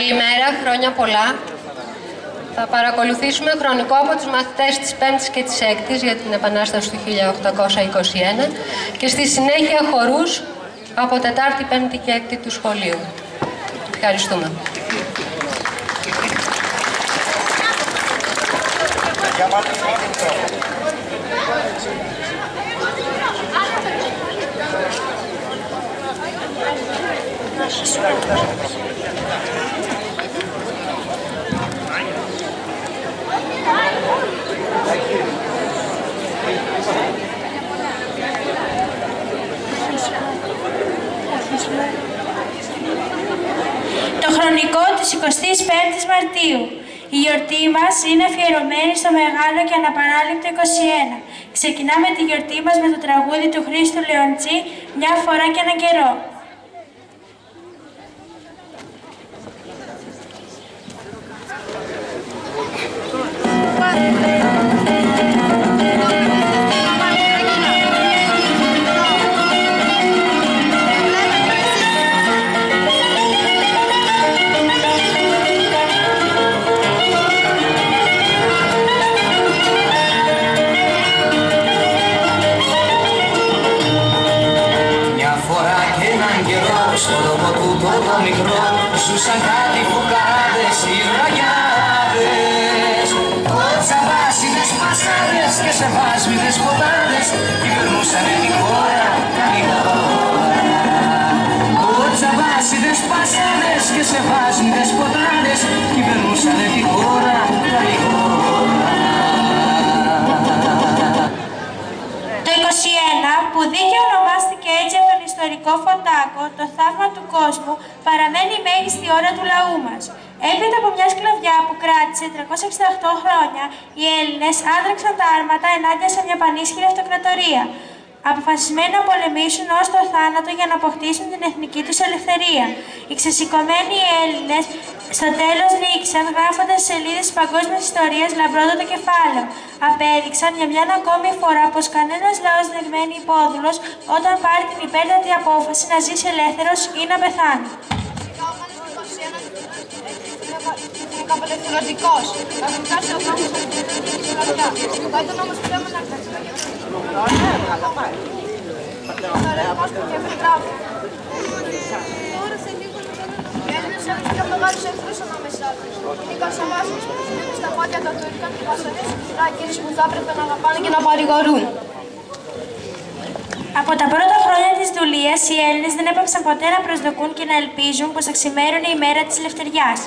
Καλημέρα, χρόνια πολλά. Θα παρακολουθήσουμε χρονικό από τους μαθητές της 5ης και της 6ης για την Επανάσταση του 1821 και στη συνέχεια χορούς από 4η, 5η και 6η του σχολείου. Ευχαριστούμε. Το χρονικό της 25ης Μαρτίου. Η γιορτή μας είναι αφιερωμένη στο μεγάλο και αναπαράληπτο 21. Ξεκινάμε τη γιορτή μας με το τραγούδι του Χρήστου Λεοντσί, «Μια φορά και έναν καιρό». Το μικρό ζούσαν κάτι φουκαράδες οι βραγιάδες, κοτσαβάσιδες πασάδες και σεβάσμιδες ποτάδες κυβερνούσανε τη χώρα καλή ώρα. Κοτσαβάσιδες πασάδες και σεβάσμιδες ποτάδες κυβερνούσανε τη χώρα καλή ώρα. Το 21, που δίκαια ονομάστηκε έτσι από τον ιστορικό Φωτάκο, το θαύμα του κόσμου, παραμένει η μέγιστη ώρα του λαού μας. Έπειτα από μια σκλαβιά που κράτησε 368 χρόνια, οι Έλληνες άδραξαν τα άρματα ενάντια σε μια πανίσχυρη αυτοκρατορία, αποφασισμένοι να πολεμήσουν ως το θάνατο για να αποκτήσουν την εθνική τους ελευθερία. Οι ξεσηκωμένοι Έλληνες στο τέλος νίκησαν, γράφοντας στις σελίδες της παγκόσμιας ιστορίας λαμπρότατο κεφάλαιο. Απέδειξαν για μια ακόμη φορά πως κανένας λαός δεν μένει υπόδουλος όταν πάρει την υπέρτατη απόφαση να ζήσει ελεύθερος ή να πεθάνει. Είναι καπελευθερωτικός. Θα φτάσει ο νόμος από την Ισλαμικά. Πάει το νόμος πλέον να φτάσει. Θαρελμός που και βρυγράφει. Οι Έλληνες έχουν πιο μεγάλους εχθρούς ανάμεσά τους. Είναι οι Καρσαβάσες που συνέχουν στα πόδια των Τουρκών και βασανίζουν τους Ηράκηδες που θα έπρεπε να αγαπάνε και να παρηγορούν. Από τα πρώτα χρόνια της δουλείας, οι Έλληνες δεν έπαψαν ποτέ να προσδοκούν και να ελπίζουν πως θα ξημέρωνε η μέρα της ελευθεριάς.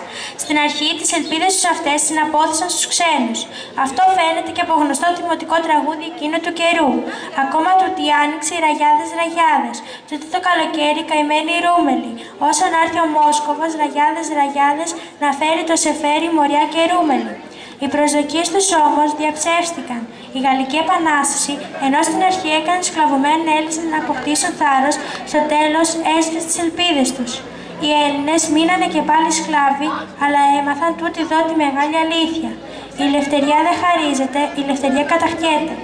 Στην αρχή, τις ελπίδες τους αυτές συναπόθεσαν στους ξένους. Αυτό φαίνεται και από γνωστό δημοτικό τραγούδι εκείνου του καιρού. Ακόμα τούτη άνοιξε οι ραγιάδες ραγιάδες. Τούτη το καλοκαίρι καημένοι οι Ρούμελοι. Όσο να έρθει ο Μόσκοβας, ραγιάδες ραγιάδες, να φέρει το Σεφέρι, Μοριά και Ρούμελοι. Οι προσδοκίες τους όμως διαψεύστηκαν. Η Γαλλική Επανάσταση, ενώ στην αρχή έκανε τους σκλαβωμένους Έλληνες να αποκτήσουν θάρρος, στο τέλος έσβησε τις ελπίδες τους. Οι Έλληνες μείνανε και πάλι σκλάβοι, αλλά έμαθαν τούτη εδώ τη μεγάλη αλήθεια. Η ελευθερία δεν χαρίζεται, η ελευθερία καταχκέται.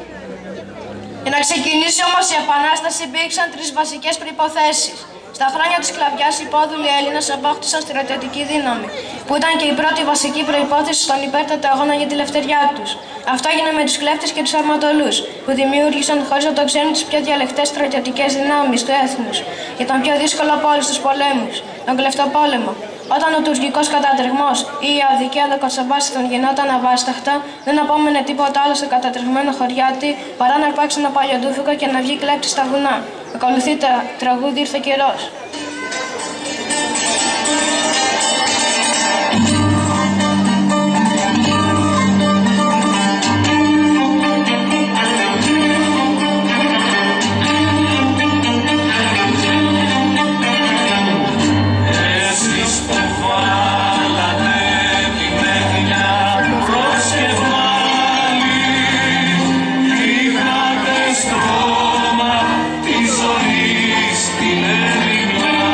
Για να ξεκινήσει όμως η Επανάσταση υπήρξαν τρεις βασικές προϋποθέσεις. Στα χρόνια της σκλαβιάς, οι υπόδουλοι Έλληνες απόκτησαν στρατιωτική δύναμη, που ήταν και η πρώτη βασική προϋπόθεση στον υπέρτατο αγώνα για τη ελευθεριά τους. Αυτό έγινε με τους κλέφτες και τους αρματολούς, που δημιούργησαν χωρίς να το ξέρουν τις πιο διαλεκτές στρατιωτικές δυνάμεις του έθνους, για τον πιο δύσκολο από όλους τους πολέμους, τον κλεφτοπόλεμο. Όταν ο τουρκικός κατατρεγμός ή η αδικία των Καρσαβάσιδων γινόταν αβάσταχτα, δεν απόμενε τίποτα άλλο στο κατατρεγμένο χωριάτι παρά να υπάρξει ένα παλιοντούφικο και να βγει κλέπτης στα βουνά. Ακολουθεί το τραγούδι «Ήρθε καιρός». Τη ζωή στην Ελληνιά.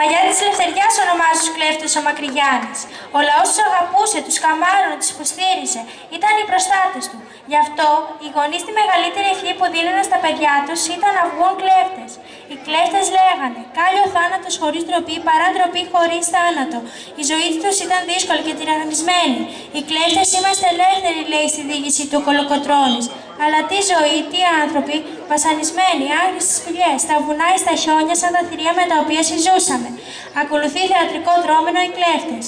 μαγιά της ελευθεριάς ονομάζουν τους κλέφτες ο Μακρυγιάννης. Ο λαός τους αγαπούσε, τους καμάρωνε, τους υποστήριζε. Ήταν οι προστάτες του. Γι' αυτό, οι γονείς τη μεγαλύτερη ευχή που δίνανε στα παιδιά τους ήταν να βγουν κλέφτες. Οι κλέφτες λέγανε: «Κάλλιο θάνατος χωρίς ντροπή παρά ντροπή χωρίς θάνατο». Η ζωή τους ήταν δύσκολη και τυραννισμένη. Οι κλέφτες είμαστε ελεύθεροι, λέει στη διοίκηση του Κολοκοτρώνης. Αλλά τι ζωή, τι άνθρωποι, βασανισμένοι, άγριοι στις σπηλιές, στα βουνά ή στα χιόνια, σαν τα θηρία με τα οποία συζούσαμε. Ακολουθεί θεατρικό δρόμενο οι κλέφτες.